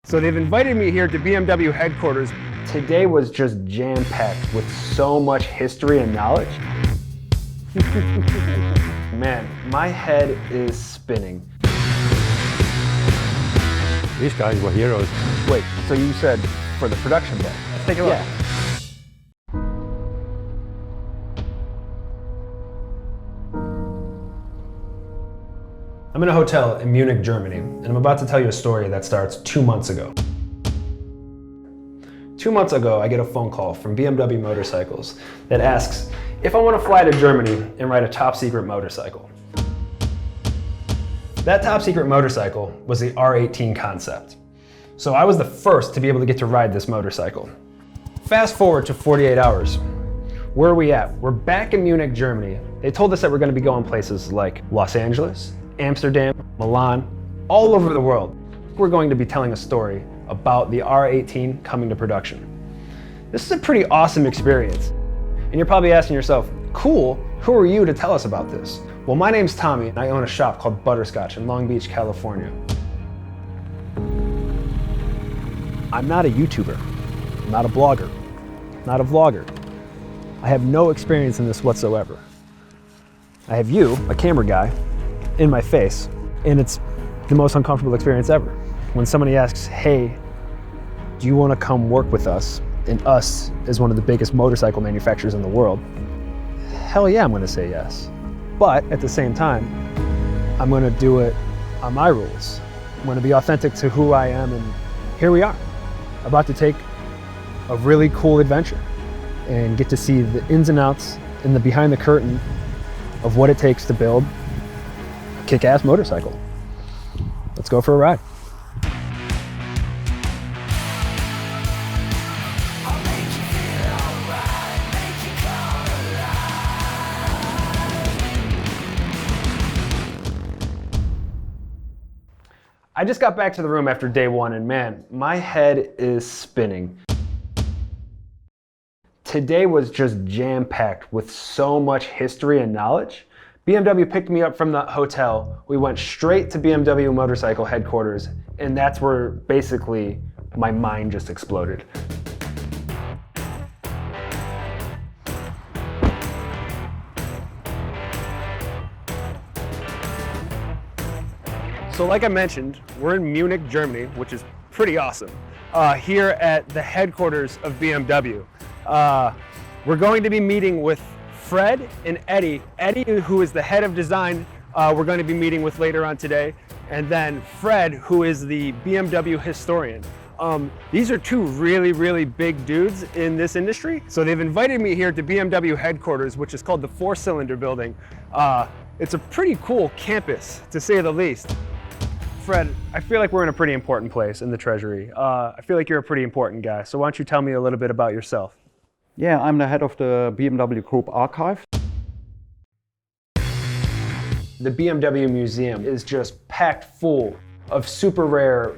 So they've invited me here to BMW headquarters. Today was just jam-packed with so much history and knowledge. Man, my head is spinning. These guys were heroes. Wait, so you said for the production bay? Let's take a look. Yeah. I'm in a hotel in Munich, Germany, and I'm about to tell you a story that starts 2 months ago. 2 months ago, I get a phone call from BMW Motorcycles that asks if I want to fly to Germany and ride a top secret motorcycle. That top secret motorcycle was the R18 concept. So I was the first to be able to get to ride this motorcycle. Fast forward to 48 hours. Where are we at? We're back in Munich, Germany. They told us that we're going to be going places like Los Angeles, Amsterdam, Milan, all over the world. We're going to be telling a story about the R18 coming to production. This is a pretty awesome experience. And you're probably asking yourself, cool, who are you to tell us about this? Well, my name's Tommy, and I own a shop called Butterscotch in Long Beach, California. I'm not a YouTuber, I'm not a blogger, not a vlogger. I have no experience in this whatsoever. I have you, a camera guy, in my face, and it's the most uncomfortable experience ever. When somebody asks, hey, do you want to come work with us? And us is one of the biggest motorcycle manufacturers in the world. Hell yeah, I'm going to say yes. But at the same time, I'm going to do it on my rules. I'm going to be authentic to who I am, and here we are, about to take a really cool adventure and get to see the ins and outs and the behind the curtain of what it takes to build a kick-ass motorcycle. Let's go for a ride. I just got back to the room after day one, and man, my head is spinning. Today was just jam-packed with so much history and knowledge. BMW picked me up from the hotel. We went straight to BMW Motorcycle headquarters, and that's where basically my mind just exploded. So like I mentioned, we're in Munich, Germany, which is pretty awesome, here at the headquarters of BMW. We're going to be meeting with Fred and Eddie. Eddie, who is the head of design, we're going to be meeting with later on today. And then Fred, who is the BMW historian. These are two really, really big dudes in this industry. So they've invited me here to BMW headquarters, which is called the Four-Cylinder Building. It's a pretty cool campus, to say the least. Fred, I feel like we're in a pretty important place in the treasury. I feel like you're a pretty important guy. So why don't you tell me a little bit about yourself? Yeah, I'm the head of the BMW Group Archive. The BMW Museum is just packed full of super rare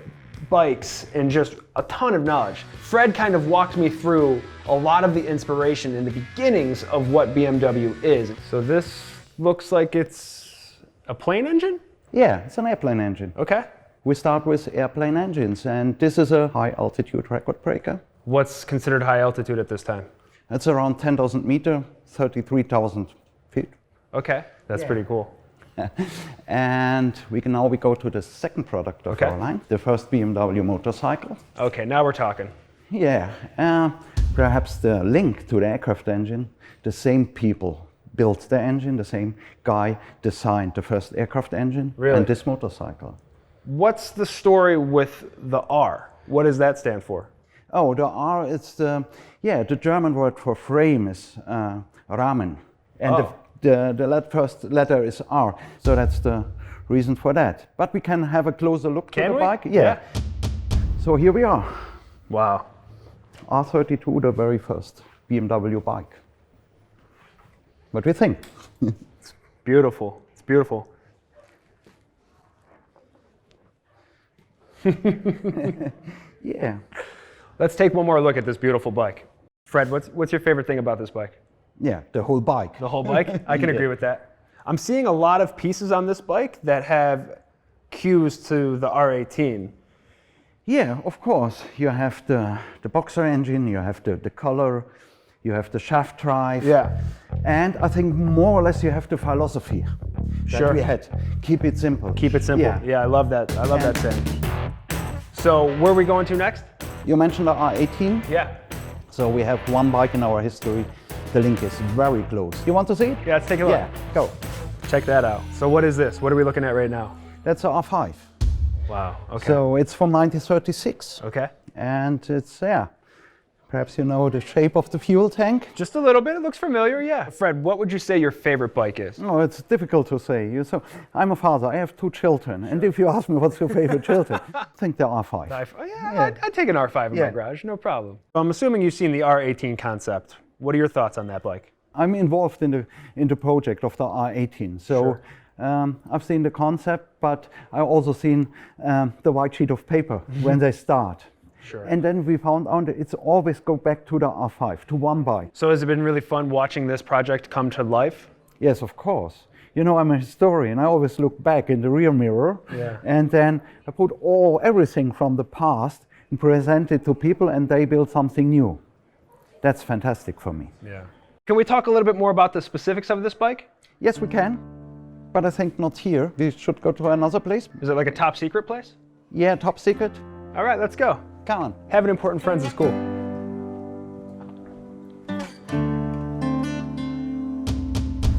bikes and just a ton of knowledge. Fred kind of walked me through a lot of the inspiration and the beginnings of what BMW is. So this looks like it's a plane engine? Yeah, it's an airplane engine. Okay. We start with airplane engines, and this is a high altitude record breaker. What's considered high altitude at this time? It's around 10,000 meters, 33,000 feet. Okay, that's pretty cool. And we go to the second product of our line, the first BMW motorcycle. Okay, now we're talking. Yeah, perhaps the link to the aircraft engine, the same people built the engine, the same guy designed the first aircraft engine and this motorcycle. What's the story with the R? What does that stand for? Oh, the R is the German word for frame is Rahmen. And the first letter is R, so that's the reason for that. But we can have a closer look to the bike. Yeah. So here we are. Wow. R32, the very first BMW bike. What do you think? It's beautiful. It's beautiful. Yeah. Let's take one more look at this beautiful bike. Fred, what's your favorite thing about this bike? Yeah, the whole bike. The whole bike? I can agree with that. I'm seeing a lot of pieces on this bike that have cues to the R18. Yeah, of course. You have the boxer engine, you have the color, you have the shaft drive. Yeah. And I think more or less you have the philosophy Sure. that we had. Keep it simple. Keep it simple. Yeah, I love that. I love that saying. So where are we going to next? You mentioned the R18. Yeah. So we have one bike in our history. The link is very close. You want to see it? Yeah, let's take a look. Yeah, go. Check that out. So what is this? What are we looking at right now? That's a R5. Wow, okay. So it's from 1936. Okay. And it's, perhaps you know the shape of the fuel tank. Just a little bit, it looks familiar, yeah. Fred, what would you say your favorite bike is? Oh, it's difficult to say. So I'm a father, I have 2 children. And if you ask me what's your favorite children, I think the R5. Yeah. I'd take an R5 in my garage, no problem. I'm assuming you've seen the R18 concept. What are your thoughts on that bike? I'm involved in the project of the R18. So Sure. I've seen the concept, but I've also seen the white sheet of paper when they start. Sure. And then we found out that it's always go back to the R5, to one bike. So has it been really fun watching this project come to life? Yes, of course. You know, I'm a historian. I always look back in the rear mirror. Yeah. And then I put everything from the past and present it to people, and they build something new. That's fantastic for me. Yeah. Can we talk a little bit more about the specifics of this bike? Yes, we can. But I think not here. We should go to another place. Is it like a top secret place? Yeah, top secret. All right, let's go. Come on. Having important friends is cool.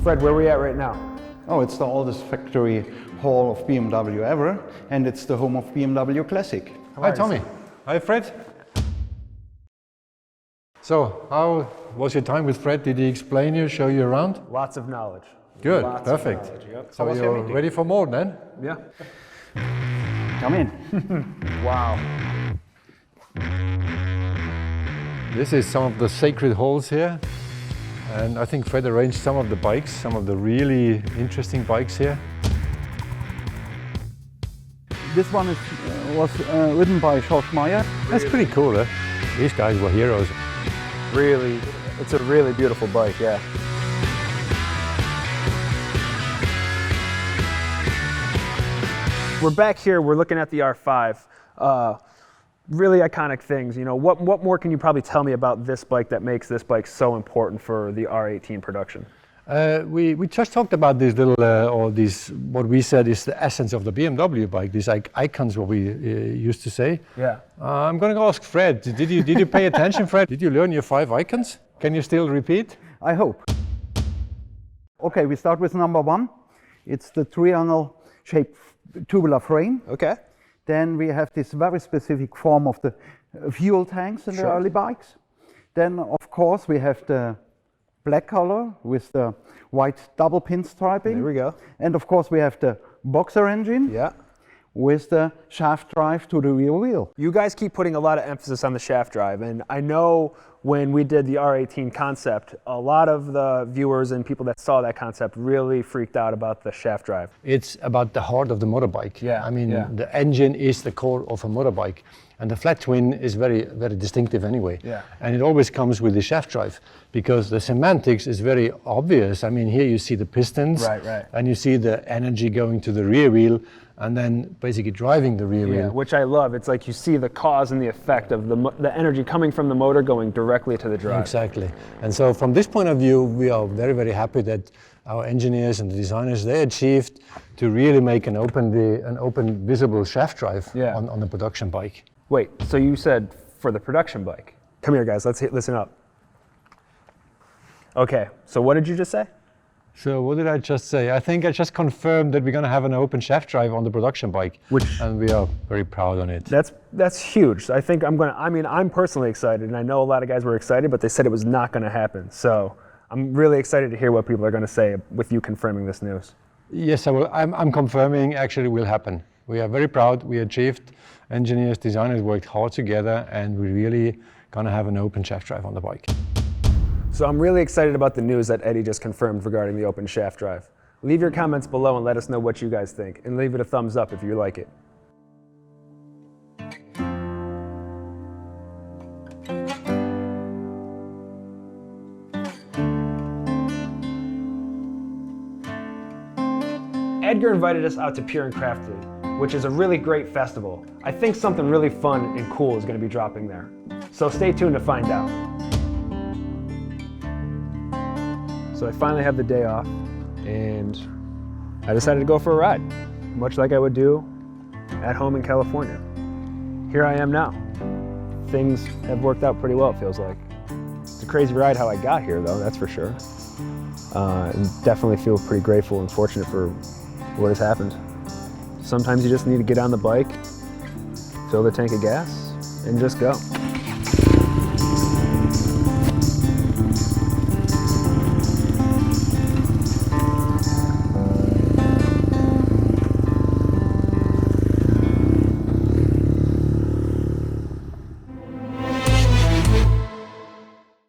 Fred, where are we at right now? Oh, it's the oldest factory hall of BMW ever, and it's the home of BMW Classic. Hi, Tommy. Hi, Fred. So, how was your time with Fred? Did he explain you, show you around? Lots of knowledge. Good, Lots of perfect. knowledge, yep. So you're ready for more then? Yeah. Come in. Wow. This is some of the sacred halls here. And I think Fred arranged some of the bikes, some of the really interesting bikes here. This one was ridden by George Meyer. That's pretty cool, eh? These guys were heroes. Really, it's a really beautiful bike, yeah. We're back here, we're looking at the R5. Really iconic things, you know. What more can you probably tell me about this bike that makes this bike so important for the R18 production? We just talked about these little, or these, what we said is the essence of the BMW bike, these icons, what we used to say. Yeah. I'm going to ask Fred, did you pay attention, Fred? Did you learn your 5 icons? Can you still repeat? I hope. Okay, we start with number 1. It's the triangle-shaped tubular frame. Okay. Then we have this very specific form of the fuel tanks in the early bikes. Then, of course, we have the black color with the white double pinstriping. There we go. And of course, we have the boxer engine Yeah. with the shaft drive to the rear wheel. You guys keep putting a lot of emphasis on the shaft drive, and I know when we did the R18 concept, a lot of the viewers and people that saw that concept really freaked out about the shaft drive. It's about the heart of the motorbike. Yeah, I mean, yeah. the engine is the core of a motorbike. And the flat twin is very, very distinctive anyway. Yeah. And it always comes with the shaft drive because the semantics is very obvious. I mean, here you see the pistons. Right. And you see the energy going to the rear wheel and then basically driving the rear Yeah, wheel. which I love. It's like you see the cause and the effect of the energy coming from the motor going directly to the drive. Exactly. And so from this point of view, we are very, very happy that our engineers and the designers, they achieved to really make an open visible shaft drive on the production bike. Wait, so you said for the production bike. Come here, guys, let's listen up. Okay, so what did you just say? So what did I just say? I think I just confirmed that we're going to have an open shaft drive on the production bike, and we are very proud on it. That's huge. I think I'm personally excited, and I know a lot of guys were excited, but they said it was not going to happen. So I'm really excited to hear what people are going to say with you confirming this news. Yes, I'm confirming actually it will happen. We are very proud. We achieved. Engineers, designers worked hard together, and we're really going to have an open shaft drive on the bike. So I'm really excited about the news that Eddie just confirmed regarding the open shaft drive. Leave your comments below and let us know what you guys think, and leave it a thumbs up if you like it. Edgar invited us out to Pure and Craftly. which is a really great festival. I think something really fun and cool is going to be dropping there. So stay tuned to find out. So I finally have the day off, and I decided to go for a ride, much like I would do at home in California. Here I am now. Things have worked out pretty well, it feels like. It's a crazy ride how I got here, though, that's for sure. And definitely feel pretty grateful and fortunate for what has happened. Sometimes you just need to get on the bike, fill the tank of gas, and just go.